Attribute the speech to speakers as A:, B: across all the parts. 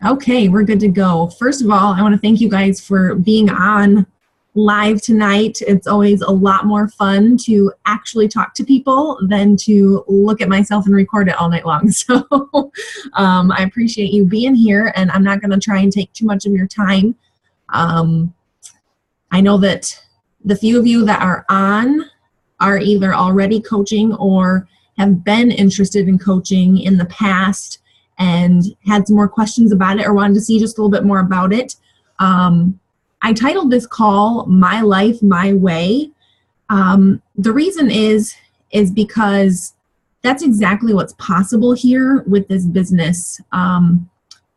A: Okay, we're good to go. First of all, I want to thank you guys for being on live tonight. It's always a lot more fun to actually talk to people than to look at myself and record it all night long. So I appreciate you being here, and I'm not going to try and take too much of your time. I know that the few of you that are on are either already coaching or have been interested in coaching in the past and had some more questions about it or wanted to see just a little bit more about it. I titled this call, My Life, My Way. The reason is because that's exactly what's possible here with this business.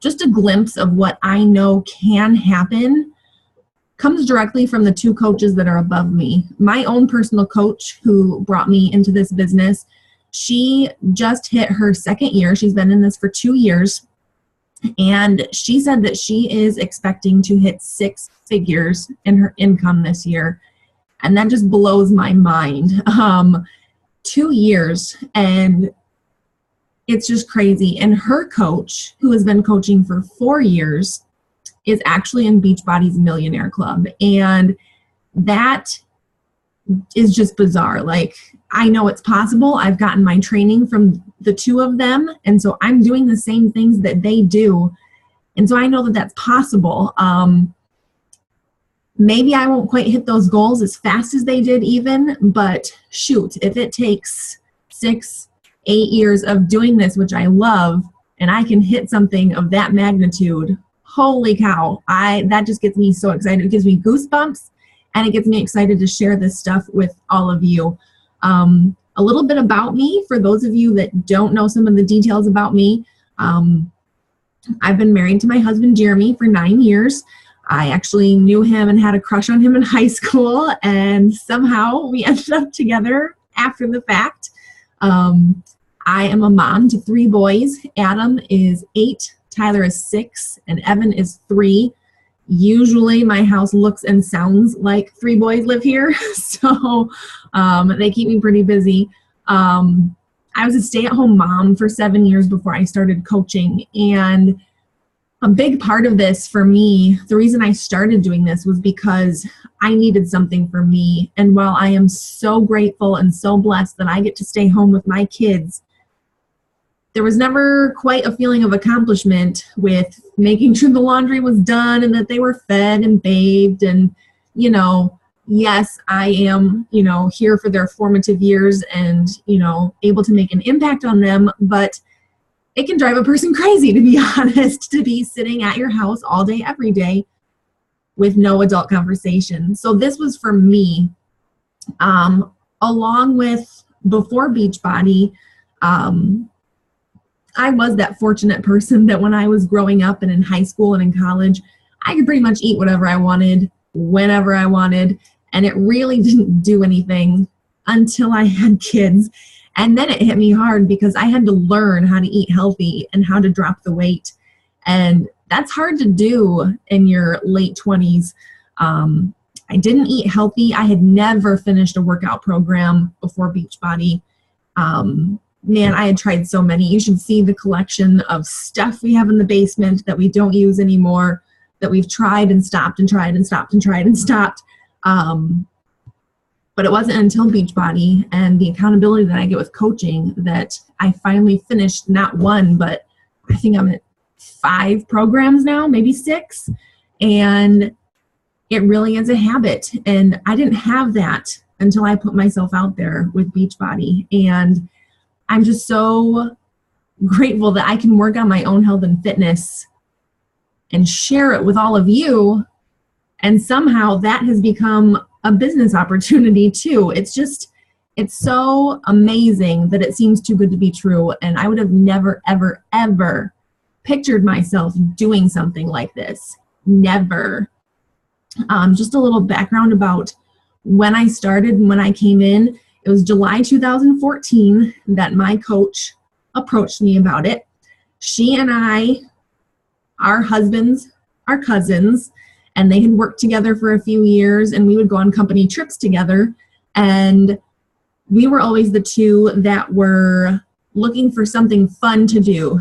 A: Just a glimpse of what I know can happen comes directly from the two coaches that are above me. My own personal coach who brought me into this business, she just hit her second year. She's been in this for 2 years. And she said that she is expecting to hit 6 figures in her income this year. And that just blows my mind. 2 years, and it's just crazy. And her coach, who has been coaching for 4 years, is actually in Beachbody's Millionaire Club. And that is just bizarre. Like, I know it's possible. I've gotten my training from the two of them. And so I'm doing the same things that they do. And so I know that that's possible. Maybe I won't quite hit those goals as fast as they did even, but shoot, if it takes 6, 8 years of doing this, which I love, and I can hit something of that magnitude, holy cow, that just gets me so excited. It gives me goosebumps, and it gets me excited to share this stuff with all of you. A little bit about me, for those of you that don't know some of the details about me. I've been married to my husband, Jeremy, for 9 years. I actually knew him and had a crush on him in high school, and somehow we ended up together after the fact. I am a mom to 3 boys. Adam is 8, Tyler is 6, and Evan is 3. Usually my house looks and sounds like 3 boys live here, so they keep me pretty busy. I was a stay-at-home mom for 7 years before I started coaching, and a big part of this for me, the reason I started doing this was because I needed something for me. And while I am so grateful and so blessed that I get to stay home with my kids, there was never quite a feeling of accomplishment with making sure the laundry was done and that they were fed and bathed. And, yes, I am, here for their formative years and, able to make an impact on them. But it can drive a person crazy, to be honest, to be sitting at your house all day, every day with no adult conversation. So this was for me, along with before Beachbody. I was that fortunate person that when I was growing up and in high school and in college, I could pretty much eat whatever I wanted, whenever I wanted, and it really didn't do anything until I had kids. And then it hit me hard because I had to learn how to eat healthy and how to drop the weight. And that's hard to do in your late 20s. I didn't eat healthy. I had never finished a workout program before Beachbody. Man, I had tried so many. You should see the collection of stuff we have in the basement that we don't use anymore, that we've tried and stopped and tried and stopped and tried and stopped. But it wasn't until Beachbody and the accountability that I get with coaching that I finally finished not 1, but I think I'm at 5 programs now, maybe 6. And it really is a habit. And I didn't have that until I put myself out there with Beachbody. And I'm just so grateful that I can work on my own health and fitness and share it with all of you. And somehow that has become a business opportunity too. It's so amazing that it seems too good to be true. And I would have never, ever, ever pictured myself doing something like this. Never. Just a little background about when I started and when I came in. It was July 2014 that my coach approached me about it. She and I, our husbands, are cousins, and they had worked together for a few years, and we would go on company trips together. And we were always the two that were looking for something fun to do.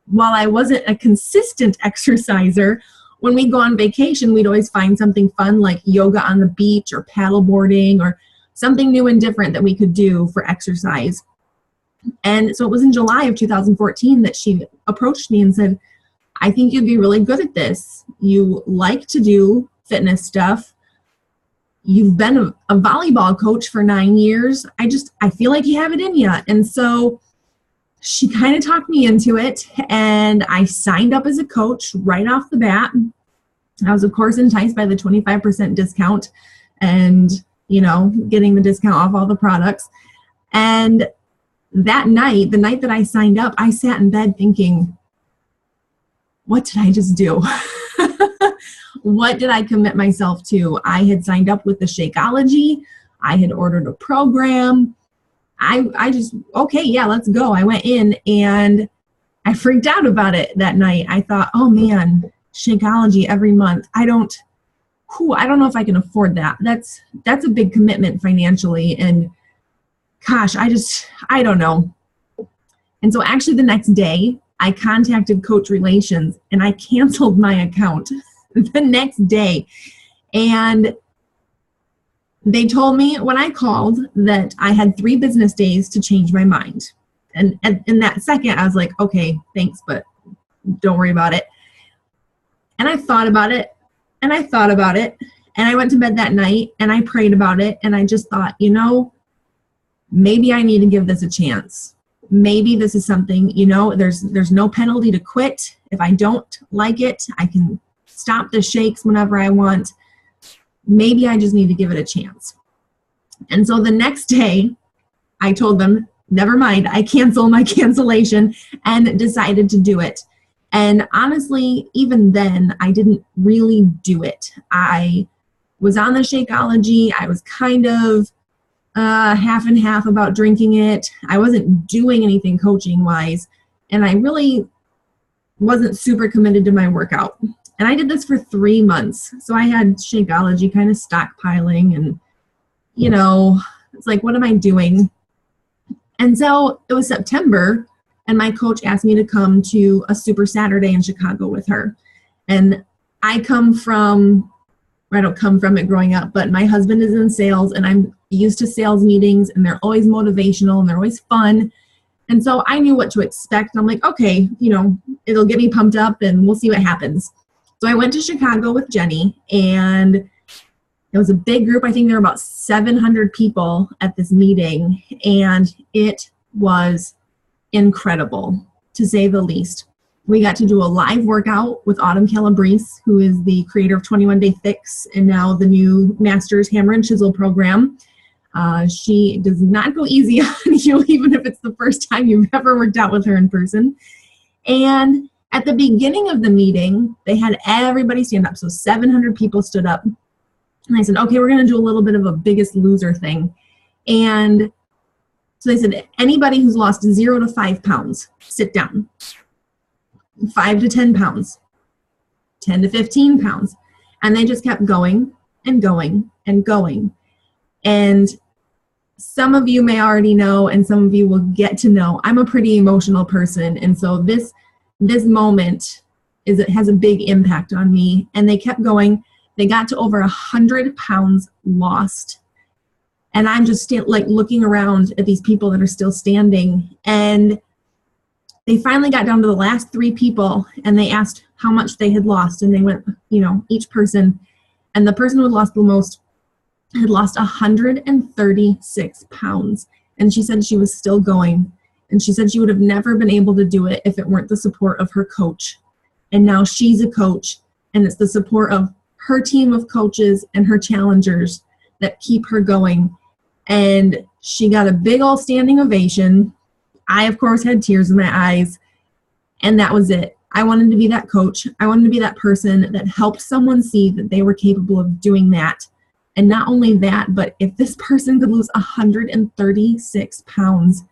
A: while I wasn't a consistent exerciser, when we'd go on vacation, we'd always find something fun like yoga on the beach or paddleboarding or something new and different that we could do for exercise. And so it was in July of 2014 that she approached me and said, I think you'd be really good at this. You like to do fitness stuff. You've been a volleyball coach for 9 years. I feel like you have it in you. And so she kind of talked me into it, and I signed up as a coach right off the bat. I was, of course, enticed by the 25% discount and, getting the discount off all the products. And that night, the night that I signed up, I sat in bed thinking, what did I just do? What did I commit myself to? I had signed up with the Shakeology. I had ordered a program. I just, okay, yeah, let's go. I went in and I freaked out about it that night. I thought, oh man, Shakeology every month. I don't know if I can afford that. That's a big commitment financially. And gosh, I don't know. And so actually the next day I contacted Coach Relations and I canceled my account the next day. And they told me when I called that I had 3 business days to change my mind. And in that second, I was like, okay, thanks, but don't worry about it. And I thought about it, and I thought about it, and I went to bed that night, and I prayed about it, and I just thought, maybe I need to give this a chance. Maybe this is something, there's no penalty to quit. If I don't like it, I can stop the shakes whenever I want. Maybe I just need to give it a chance. And so the next day, I told them, never mind, I canceled my cancellation and decided to do it. And honestly, even then, I didn't really do it. I was on the Shakeology. I was kind of half and half about drinking it. I wasn't doing anything coaching-wise, and I really wasn't super committed to my workout. And I did this for 3 months. So I had Shakeology kind of stockpiling and, it's like, what am I doing? And so it was September and my coach asked me to come to a Super Saturday in Chicago with her. And I don't come from it growing up, but my husband is in sales and I'm used to sales meetings and they're always motivational and they're always fun. And so I knew what to expect. I'm like, okay, it'll get me pumped up and we'll see what happens. So I went to Chicago with Jenny, and it was a big group. I think there were about 700 people at this meeting, and it was incredible, to say the least. We got to do a live workout with Autumn Calabrese, who is the creator of 21 Day Fix and now the new Masters Hammer and Chisel program. She does not go easy on you, even if it's the first time you've ever worked out with her in person. And at the beginning of the meeting, they had everybody stand up. So 700 people stood up. And I said, okay, we're going to do a little bit of a Biggest Loser thing. And so they said, anybody who's lost 0 to 5 pounds, sit down. 5 to 10 pounds, 10 to 15 pounds. And they just kept going and going and going. And some of you may already know, and some of you will get to know, I'm a pretty emotional person. And so this moment has a big impact on me. And they kept going. They got to over 100 pounds lost. And I'm just looking around at these people that are still standing. And they finally got down to the last 3 people, and they asked how much they had lost. And they went, each person. And the person who had lost the most had lost 136 pounds. And she said she was still going. And she said she would have never been able to do it if it weren't the support of her coach. And now she's a coach, and it's the support of her team of coaches and her challengers that keep her going. And she got a big old standing ovation. I, of course, had tears in my eyes. And that was it. I wanted to be that coach. I wanted to be that person that helped someone see that they were capable of doing that. And not only that, but if this person could lose 136 pounds,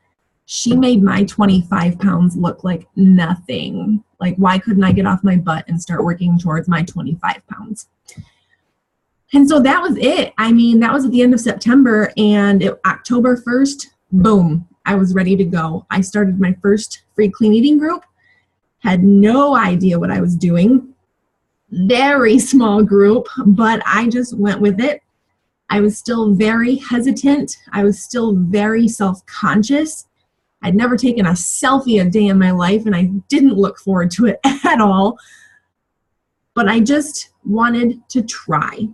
A: she made my 25 pounds look like nothing. Like, why couldn't I get off my butt and start working towards my 25 pounds? And so that was it. I mean, that was at the end of September, and October 1st, boom, I was ready to go. I started my first free clean eating group, had no idea what I was doing. Very small group, but I just went with it. I was still very hesitant. I was still very self-conscious. I'd never taken a selfie a day in my life, and I didn't look forward to it at all. But I just wanted to try.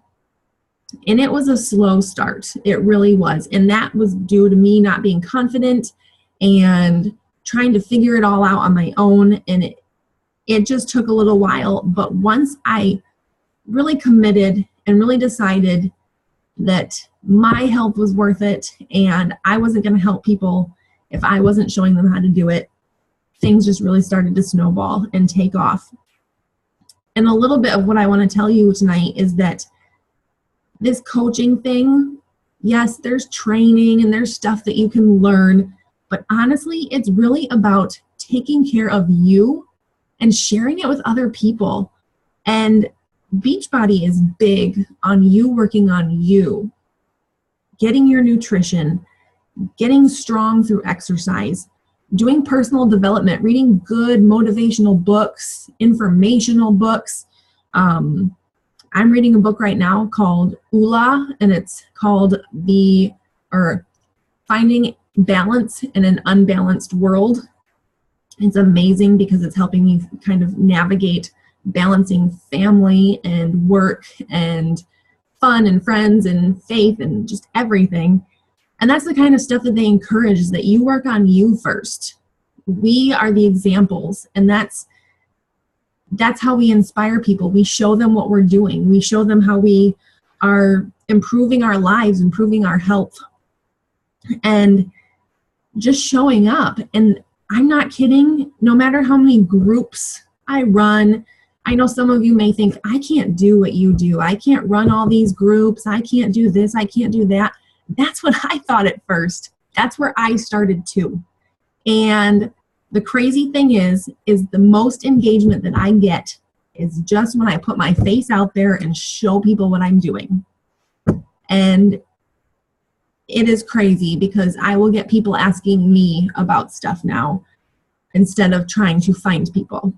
A: And it was a slow start. It really was. And that was due to me not being confident and trying to figure it all out on my own. And it just took a little while. But once I really committed and really decided that my help was worth it and I wasn't going to help people if I wasn't showing them how to do it, things just really started to snowball and take off. And a little bit of what I want to tell you tonight is that this coaching thing, yes, there's training and there's stuff that you can learn, but honestly, it's really about taking care of you and sharing it with other people. And Beachbody is big on you working on you, getting your nutrition, getting strong through exercise, doing personal development, reading good motivational books, informational books. I'm reading a book right now called ULA, and it's called Finding Balance in an Unbalanced World. It's amazing because it's helping me kind of navigate balancing family and work and fun and friends and faith and just everything. And that's the kind of stuff that they encourage, is that you work on you first. We are the examples, and that's how we inspire people. We show them what we're doing. We show them how we are improving our lives, improving our health, and just showing up. And I'm not kidding. No matter how many groups I run, I know some of you may think, I can't do what you do. I can't run all these groups. I can't do this. I can't do that. That's what I thought at first. That's where I started too. And the crazy thing is the most engagement that I get is just when I put my face out there and show people what I'm doing. And it is crazy because I will get people asking me about stuff now instead of trying to find people.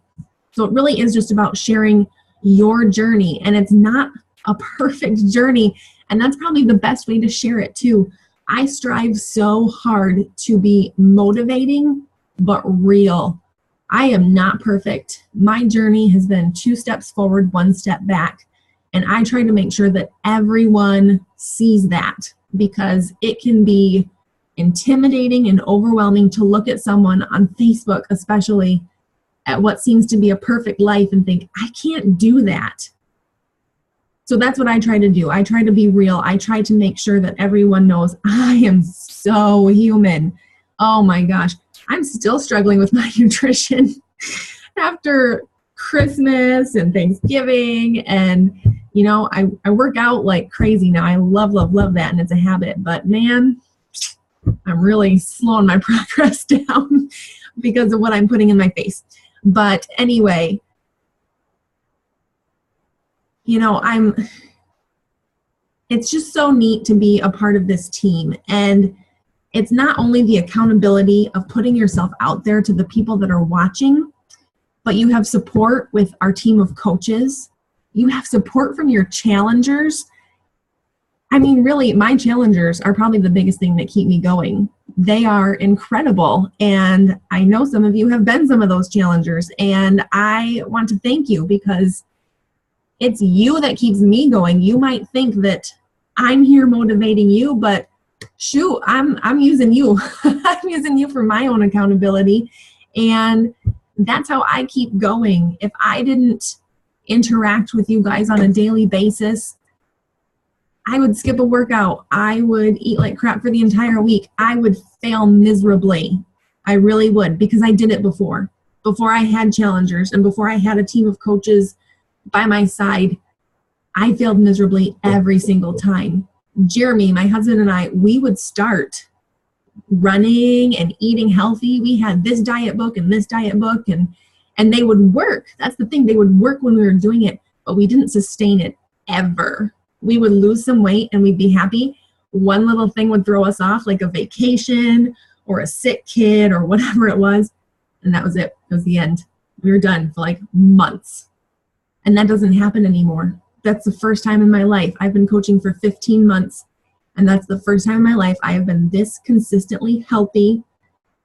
A: So it really is just about sharing your journey, and it's not a perfect journey. And that's probably the best way to share it too. I strive so hard to be motivating, but real. I am not perfect. My journey has been 2 steps forward, 1 step back. And I try to make sure that everyone sees that, because it can be intimidating and overwhelming to look at someone on Facebook, especially at what seems to be a perfect life, and think, I can't do that. So that's what I try to do. I try to be real. I try to make sure that everyone knows I am so human. Oh my gosh. I'm still struggling with my nutrition after Christmas and Thanksgiving. And, you know, I work out like crazy now. I love, love, love that. And it's a habit. But man, I'm really slowing my progress down because of what I'm putting in my face. But anyway, you know, it's just so neat to be a part of this team. And it's not only the accountability of putting yourself out there to the people that are watching, but you have support with our team of coaches. You have support from your challengers. I mean, really, my challengers are probably the biggest thing that keep me going. They are incredible. And I know some of you have been some of those challengers. And I want to thank you, because it's you that keeps me going. You might think that I'm here motivating you, but shoot, I'm using you. I'm using you for my own accountability. And that's how I keep going. If I didn't interact with you guys on a daily basis, I would skip a workout. I would eat like crap for the entire week. I would fail miserably. I really would, because I did it before I had challengers and before I had a team of coaches by my side. I failed miserably every single time. Jeremy, my husband, and I, we would start running and eating healthy. We had this diet book and this diet book, and they would work. That's the thing. They would work when we were doing it, but we didn't sustain it ever. We would lose some weight and we'd be happy. One little thing would throw us off, like a vacation or a sick kid or whatever it was, and that was it. It was the end. We were done for like months. And that doesn't happen anymore. That's the first time in my life. I've been coaching for 15 months. And that's the first time in my life I have been this consistently healthy,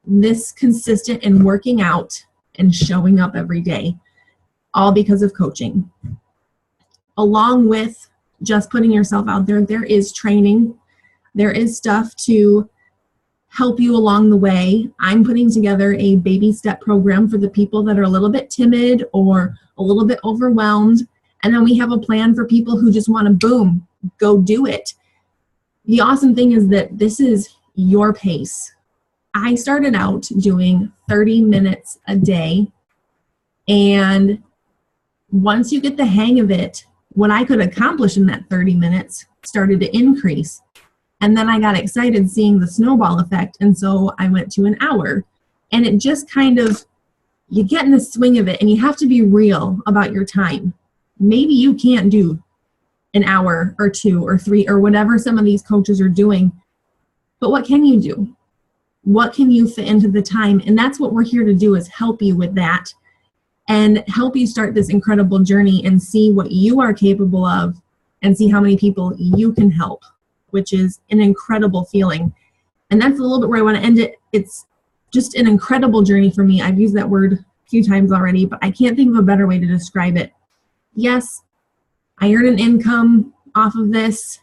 A: this consistent in working out and showing up every day, all because of coaching. Along with just putting yourself out there, there is training. There is stuff to help you along the way. I'm putting together a baby step program for the people that are a little bit timid or a little bit overwhelmed. And then we have a plan for people who just want to, boom, go do it. The awesome thing is that this is your pace. I started out doing 30 minutes a day. And once you get the hang of it, what I could accomplish in that 30 minutes started to increase. And then I got excited seeing the snowball effect. And so I went to an hour. And it just kind of, you get in the swing of it, and you have to be real about your time. Maybe you can't do an hour or 2 or 3 or whatever some of these coaches are doing. But what can you do? What can you fit into the time? And that's what we're here to do, is help you with that and help you start this incredible journey and see what you are capable of and see how many people you can help, which is an incredible feeling. And that's a little bit where I want to end it. It's just an incredible journey for me. I've used that word a few times already, but I can't think of a better way to describe it. Yes, I earn an income off of this.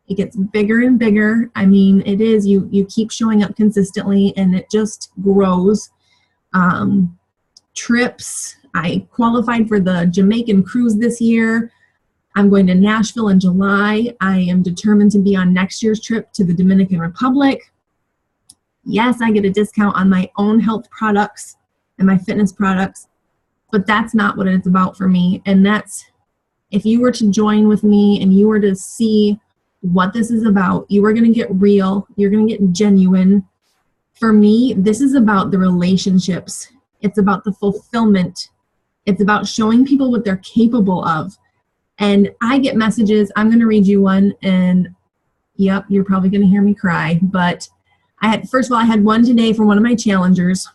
A: It gets bigger and bigger. I mean, it is, you keep showing up consistently and it just grows. Trips, I qualified for the Jamaican cruise this year. I'm going to Nashville in July. I am determined to be on next year's trip to the Dominican Republic. Yes, I get a discount on my own health products and my fitness products, but that's not what it's about for me. And that's, if you were to join with me and you were to see what this is about, you are going to get real. You're going to get genuine. For me, this is about the relationships. It's about the fulfillment. It's about showing people what they're capable of. And I get messages. I'm going to read you one, and yep, you're probably going to hear me cry. But first of all, I had one today from one of my challengers.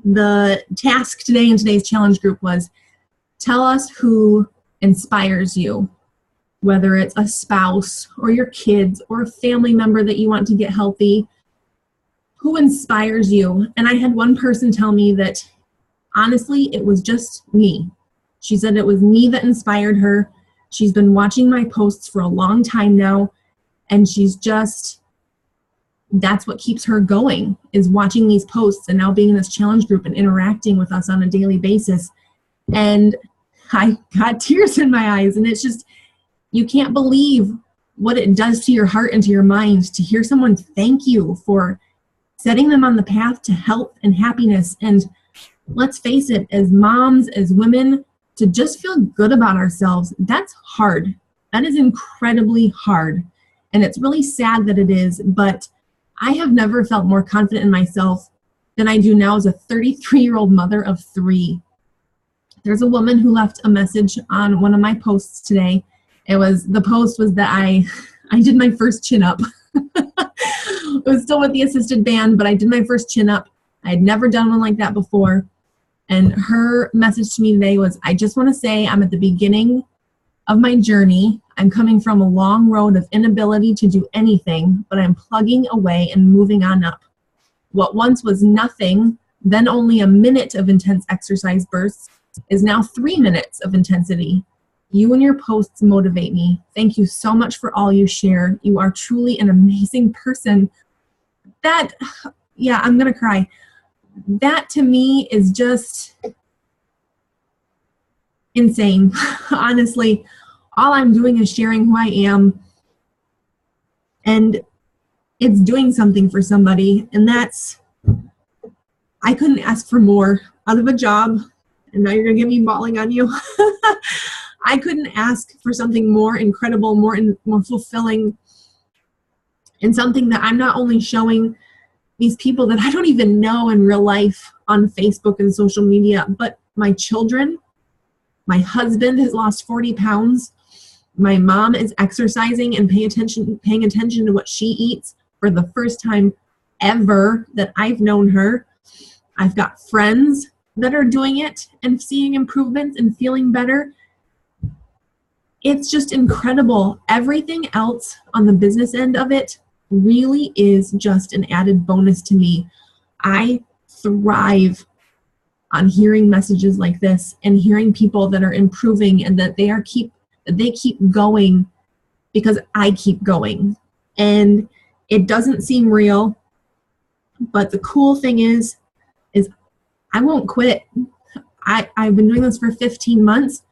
A: The task today in today's challenge group was, tell us who inspires you, whether it's a spouse or your kids or a family member that you want to get healthy. Who inspires you? And I had one person tell me that, honestly, it was just me. She said it was me that inspired her. She's been watching my posts for a long time now, and that's what keeps her going, is watching these posts and now being in this challenge group and interacting with us on a daily basis. And I got tears in my eyes, and it's just, you can't believe what it does to your heart and to your mind to hear someone thank you for setting them on the path to health and happiness. And let's face it, as moms, as women, to just feel good about ourselves, that's hard. That is incredibly hard. And it's really sad that it is, but I have never felt more confident in myself than I do now as a 33-year-old mother of 3. There's a woman who left a message on one of my posts today. The post was that I did my first chin up. It was still with the assisted band, but I did my first chin up. I had never done one like that before. And her message to me today was, I just want to say I'm at the beginning of my journey. I'm coming from a long road of inability to do anything, but I'm plugging away and moving on up. What once was nothing, then only a minute of intense exercise bursts, is now 3 minutes of intensity. You and your posts motivate me. Thank you so much for all you share. You are truly an amazing person. I'm going to cry. That to me is just insane. Honestly, all I'm doing is sharing who I am, and it's doing something for somebody. And I couldn't ask for more out of a job. And now you're going to get me bawling on you. I couldn't ask for something more incredible, more fulfilling, and something that I'm not only showing these people that I don't even know in real life on Facebook and social media, but my children. My husband has lost 40 pounds. My mom is exercising and paying attention to what she eats for the first time ever that I've known her. I've got friends that are doing it and seeing improvements and feeling better. It's just incredible. Everything else on the business end of it really is just an added bonus to me. I thrive on hearing messages like this and hearing people that are improving and that they keep going because I keep going. And it doesn't seem real, but the cool thing is I won't quit. I've been doing this for 15 months.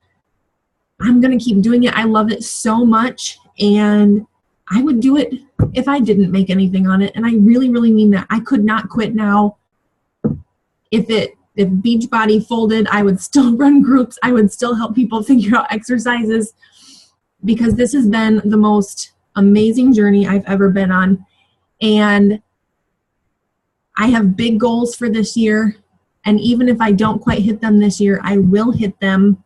A: I'm going to keep doing it. I love it so much, and I would do it if I didn't make anything on it. And I really, really mean that. I could not quit now. If Beachbody folded, I would still run groups. I would still help people figure out exercises, because this has been the most amazing journey I've ever been on. And I have big goals for this year. And even if I don't quite hit them this year, I will hit them.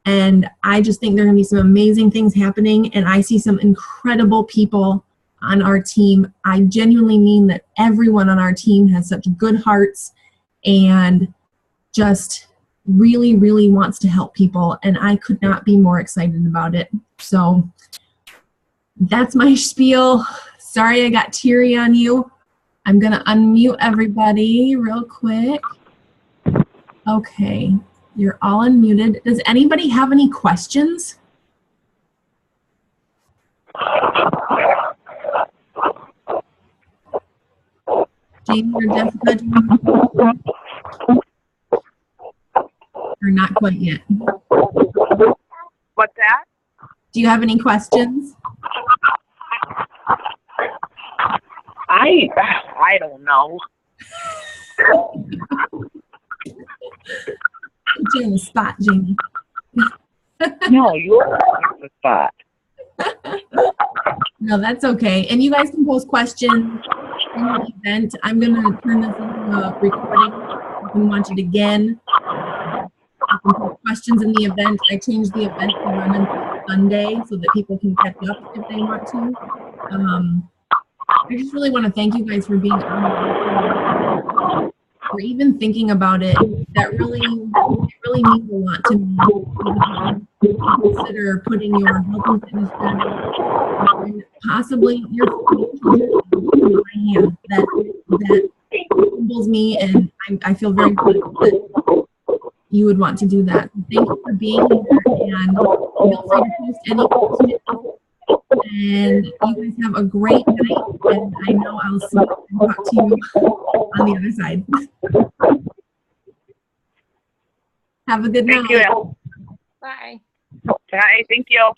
A: And I just think there are going to be some amazing things happening. And I see some incredible people on our team. I genuinely mean that everyone on our team has such good hearts and just really, really wants to help people. And I could not be more excited about it. So that's my spiel. Sorry I got teary on you. I'm going to unmute everybody real quick. Okay, you're all unmuted. Does anybody have any questions? Jamie or Jessica, do you or not quite yet?
B: What's that?
A: Do you have any questions?
B: I don't know.
A: Put you on the spot, Jamie.
B: No, you're on the spot.
A: No, that's okay. And you guys can post questions in the event. I'm going to turn this into a recording. You can watch it again. You can post questions in the event. I changed the event to run until Sunday so that people can catch up if they want to. I just really want to thank you guys for being on, for even thinking about it. That really means a lot to me. Consider putting your health and fitness journey and possibly your financial in my hands. That humbles me, and I feel very good that you would want to do that. Thank you for being here, and feel free to post any questions. And you guys have a great night, and I know I'll see and talk to you on the other side. Have a good night.
B: Thank you.
C: Bye.
B: Bye. Thank you.